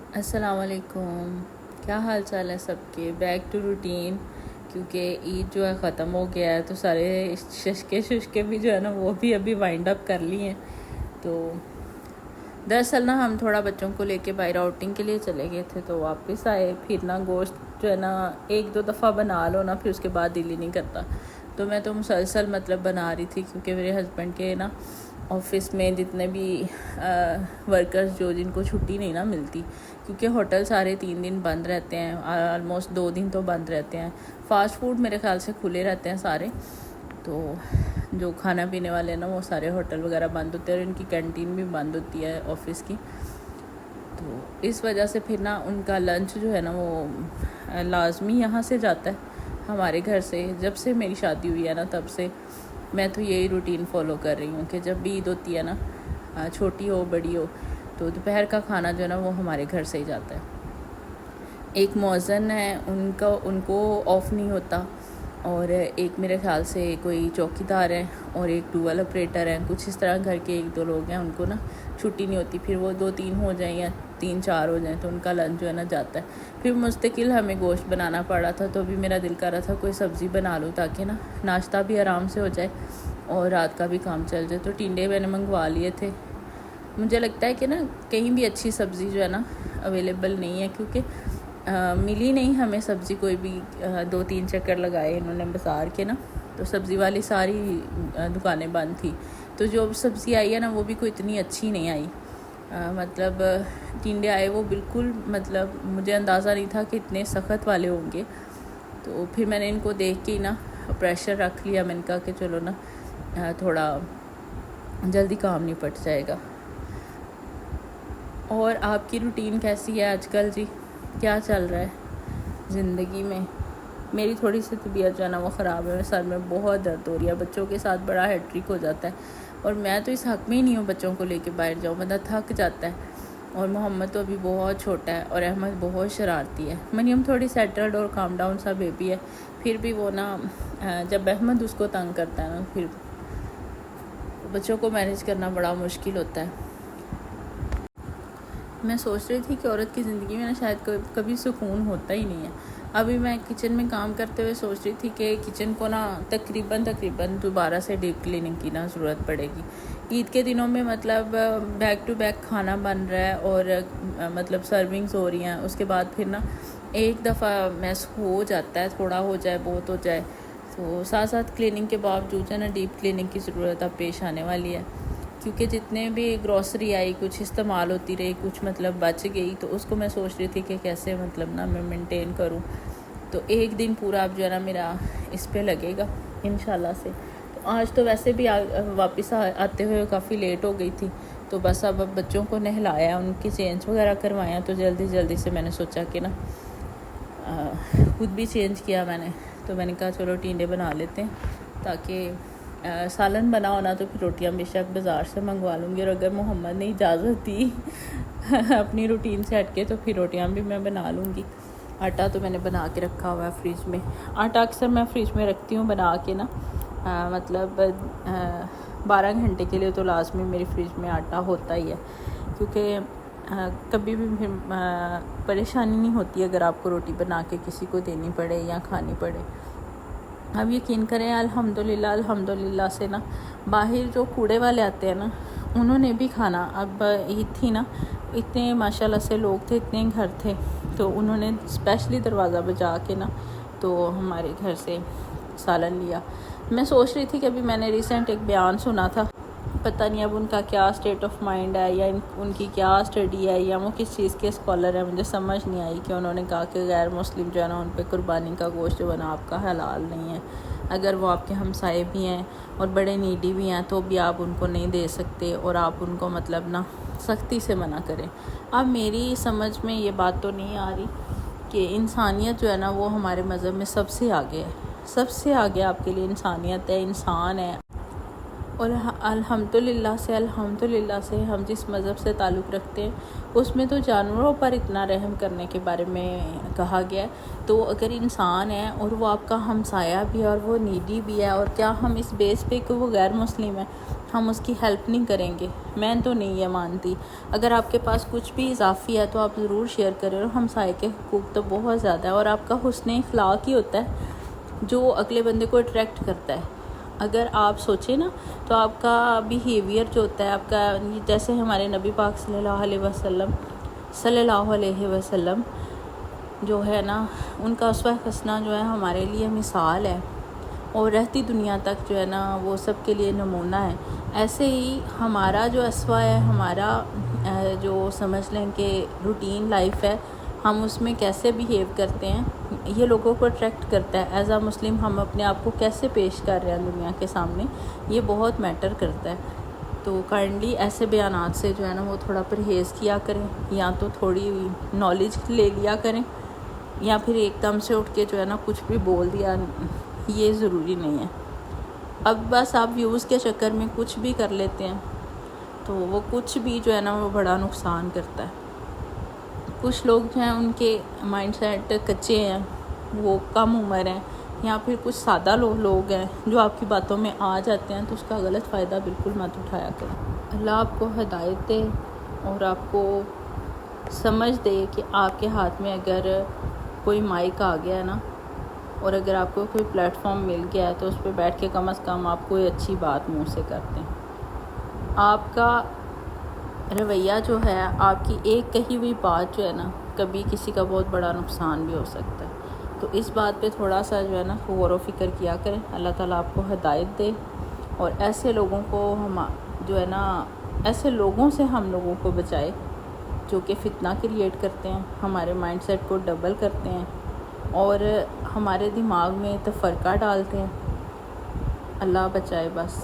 السلام علیکم، کیا حال چال ہے سب کے؟ بیک ٹو روٹین، کیونکہ عید جو ہے ختم ہو گیا ہے تو سارے ششکے بھی جو ہے نا وہ بھی ابھی وائنڈ اپ کر لی ہیں۔ تو دراصل نا ہم تھوڑا بچوں کو لے کے باہر آؤٹنگ کے لیے چلے گئے تھے، تو واپس آئے، پھر نا گوشت جو ہے نا ایک دو دفعہ بنا لو نا پھر اس کے بعد دل ہی نہیں کرتا۔ تو میں تو مسلسل بنا رہی تھی، کیونکہ میرے ہسبینڈ کے نا آفس میں جتنے بھی ورکرز جن کو چھٹی نہیں نا ملتی، کیونکہ ہوٹل سارے 3 دن بند رہتے ہیں، آلموسٹ 2 دن تو بند رہتے ہیں۔ فاسٹ فوڈ میرے خیال سے کھلے رہتے ہیں سارے، تو جو کھانا پینے والے ہیں نا وہ سارے ہوٹل وغیرہ بند ہوتے ہیں، اور ان کی کینٹین بھی بند ہوتی ہے آفس کی۔ تو اس وجہ سے پھر نا ان کا لنچ جو ہے نا وہ لازمی یہاں سے جاتا ہے ہمارے گھر سے۔ جب سے میری شادی ہوئی ہے نا تب سے میں تو یہی روٹین فالو کر رہی ہوں کہ جب بھی عید ہوتی ہے نا، چھوٹی ہو بڑی ہو، تو دوپہر کا کھانا جو ہے نا وہ ہمارے گھر سے ہی جاتا ہے۔ ایک مؤذن ہے، ان کو آف نہیں ہوتا، اور ایک میرے خیال سے کوئی چوکی دار ہے، اور ایک ڈوول آپریٹر ہے، کچھ اس طرح گھر کے 1-2 لوگ ہیں، ان کو نا چھٹی نہیں ہوتی، پھر وہ 2-3 ہو جائیں یا 3-4 ہو جائیں تو ان کا لنچ جو ہے نا جاتا ہے۔ پھر مستقل ہمیں گوشت بنانا پڑا تھا، تو بھی میرا دل کر رہا تھا کوئی سبزی بنا لوں تاکہ نا ناشتہ بھی آرام سے ہو جائے اور رات کا بھی کام چل جائے۔ تو ٹینڈے میں نے منگوا لیے تھے۔ مجھے لگتا ہے کہ نا کہیں بھی اچھی سبزی جو ہے نا اویلیبل نہیں ہے، کیونکہ ملی نہیں ہمیں سبزی کوئی بھی۔ 2-3 چکر لگائے انہوں نے بازار کے نا، تو سبزی والی ساری دکانیں بند تھی، تو جو سبزی آئی ہے نا وہ بھی کوئی اتنی اچھی نہیں آئی۔ ٹینڈے آئے وہ بالکل مجھے اندازہ نہیں تھا کہ اتنے سخت والے ہوں گے۔ تو پھر میں نے ان کو دیکھ کے نا پریشر رکھ لیا، میں نے کہا کہ چلو نا تھوڑا جلدی کام نپٹ جائے گا۔ اور آپ کی روٹین کیسی ہے آج کل جی؟ کیا چل رہا ہے زندگی میں؟ میری تھوڑی سی طبیعت جو ہے نا وہ خراب ہے، سر میں بہت درد ہو رہی ہے، بچوں کے ساتھ بڑا ہیٹرک ہو جاتا ہے، اور میں تو اس حق میں ہی نہیں ہوں بچوں کو لے کے باہر جاؤں، بندہ تھک جاتا ہے۔ اور محمد تو ابھی بہت چھوٹا ہے، اور احمد بہت شرارتی ہے۔ مریم تھوڑی سیٹلڈ اور کام ڈاؤن سا بیبی ہے، پھر بھی وہ نا جب احمد اس کو تنگ کرتا ہے نا پھر بچوں کو مینیج کرنا بڑا مشکل ہوتا ہے۔ میں سوچ رہی تھی کہ عورت کی زندگی میں نا شاید کبھی سکون ہوتا ہی نہیں ہے۔ ابھی میں کچن میں کام کرتے ہوئے سوچ رہی تھی کہ کچن کو نا تقریباً دوبارہ سے ڈیپ کلیننگ کی نا ضرورت پڑے گی۔ عید کے دنوں میں بیک ٹو بیک کھانا بن رہا ہے، اور سرونگز ہو رہی ہیں، اس کے بعد پھر نا ایک دفعہ میس ہو جاتا ہے، تھوڑا ہو جائے بہت ہو جائے، تو ساتھ ساتھ کلیننگ کے باوجود ہے نا ڈیپ کلیننگ کی ضرورت اب پیش آنے والی ہے، کیونکہ جتنے بھی گروسری آئی کچھ استعمال ہوتی رہی، کچھ بچ گئی، تو اس کو میں سوچ رہی تھی کہ کیسے نا میں مینٹین کروں۔ تو ایک دن پورا اب جو ہے نا میرا اس پہ لگے گا انشاءاللہ سے۔ تو آج تو ویسے بھی واپس آتے ہوئے کافی لیٹ ہو گئی تھی، تو بس اب بچوں کو نہلایا، ان کی چینج وغیرہ کروایا، تو جلدی سے میں نے سوچا کہ نا خود بھی چینج کیا میں نے، تو میں نے کہا چلو ٹینڈے بنا لیتے ہیں، تاکہ سالن بنا ہونا تو پھر روٹیاں بے شک بازار سے منگوا لوں گی، اور اگر محمد نے اجازت دی اپنی روٹین سے ہٹ کے تو پھر روٹیاں بھی میں بنا لوں گی۔ آٹا تو میں نے بنا کے رکھا ہوا ہے فریج میں۔ آٹا اکثر میں فریج میں رکھتی ہوں بنا کے نا، 12 گھنٹے کے لیے تو لازمی میری فریج میں آٹا ہوتا ہی ہے، کیونکہ کبھی بھی پریشانی نہیں ہوتی اگر آپ کو روٹی بنا کے کسی کو دینی پڑے یا کھانی پڑے۔ اب یقین کریں الحمدللہ سے نا باہر جو کوڑے والے آتے ہیں نا انہوں نے بھی کھانا، اب عید تھی نا، اتنے ماشاءاللہ سے لوگ تھے، اتنے گھر تھے، تو انہوں نے اسپیشلی دروازہ بجا کے نا تو ہمارے گھر سے سالن لیا۔ میں سوچ رہی تھی کہ ابھی میں نے ریسنٹ ایک بیان سنا تھا، پتہ نہیں اب ان کا کیا اسٹیٹ آف مائنڈ ہے، یا ان کی کیا اسٹڈی ہے، یا وہ کس چیز کے اسکالر ہیں، مجھے سمجھ نہیں آئی، کہ انہوں نے کہا کہ غیر مسلم جو ہے نا ان پہ قربانی کا گوشت جو ہے نا آپ کا حلال نہیں ہے، اگر وہ آپ کے ہمسائے بھی ہیں اور بڑے نیڈی بھی ہیں تو بھی آپ ان کو نہیں دے سکتے، اور آپ ان کو نا سختی سے منع کریں۔ اب میری سمجھ میں یہ بات تو نہیں آ رہی کہ انسانیت جو ہے نا وہ ہمارے مذہب میں سب سے آگے ہے، سب سے آگے آپ کے لیے انسانیت ہے، انسان ہے۔ اور الحمدللہ سے ہم جس مذہب سے تعلق رکھتے ہیں اس میں تو جانوروں پر اتنا رحم کرنے کے بارے میں کہا گیا ہے. تو اگر انسان ہے اور وہ آپ کا ہمسایہ بھی ہے اور وہ نیڈی بھی ہے، اور کیا ہم اس بیس پہ کہ وہ غیر مسلم ہے ہم اس کی ہیلپ نہیں کریں گے؟ میں تو نہیں یہ مانتی. اگر آپ کے پاس کچھ بھی اضافی ہے تو آپ ضرور شیئر کریں. اور ہمسائے کے حقوق تو بہت زیادہ ہے، اور آپ کا حسن اخلاق ہی ہوتا ہے جو اگلے بندے کو اٹریکٹ کرتا ہے. اگر آپ سوچیں نا تو آپ کا بیہیویئر جو ہوتا ہے آپ کا، جیسے ہمارے نبی پاک صلی اللہ علیہ وسلم جو ہے نا، ان کا اسوہ حسنہ جو ہے ہمارے لیے مثال ہے، اور رہتی دنیا تک جو ہے نا وہ سب کے لیے نمونہ ہے. ایسے ہی ہمارا جو اسوہ ہے، ہمارا جو سمجھ لیں کہ روٹین لائف ہے، ہم اس میں کیسے بیہیو کرتے ہیں یہ لوگوں کو اٹریکٹ کرتا ہے. ایز اے مسلم ہم اپنے آپ کو کیسے پیش کر رہے ہیں دنیا کے سامنے، یہ بہت میٹر کرتا ہے. تو کائنڈلی ایسے بیانات سے جو ہے نا وہ تھوڑا پرہیز کیا کریں، یا تو تھوڑی نالج لے لیا کریں، یا پھر ایک دم سے اٹھ کے جو ہے نا کچھ بھی بول دیا، یہ ضروری نہیں ہے. اب بس آپ ویوز کے چکر میں کچھ بھی کر لیتے ہیں تو وہ کچھ بھی جو ہے نا وہ بڑا نقصان کرتا ہے. کچھ لوگ جو ہیں ان کے مائنڈ سیٹ کچے ہیں، وہ کم عمر ہیں، یا پھر کچھ سادہ لوگ ہیں جو آپ کی باتوں میں آ جاتے ہیں، تو اس کا غلط فائدہ بالکل مت اٹھایا کریں. اللہ آپ کو ہدایت دے اور آپ کو سمجھ دے کہ آپ کے ہاتھ میں اگر کوئی مائک آ گیا ہے نا، اور اگر آپ کو کوئی پلیٹ فارم مل گیا ہے تو اس پہ بیٹھ کے کم از کم آپ کوئی اچھی بات منہ سے کرتے ہیں. آپ کا رویہ جو ہے، آپ کی ایک کہی ہوئی بات جو ہے نا، کبھی کسی کا بہت بڑا نقصان بھی ہو سکتا ہے. تو اس بات پہ تھوڑا سا جو ہے نا غور و فکر کیا کریں. اللہ تعالیٰ آپ کو ہدایت دے، اور ایسے لوگوں کو جو ہے نا ایسے لوگوں سے ہم لوگوں کو بچائے جو کہ فتنہ کریٹ کرتے ہیں، ہمارے مائنڈ سیٹ کو ڈبل کرتے ہیں اور ہمارے دماغ میں تفرقہ ڈالتے ہیں. اللہ بچائے بس.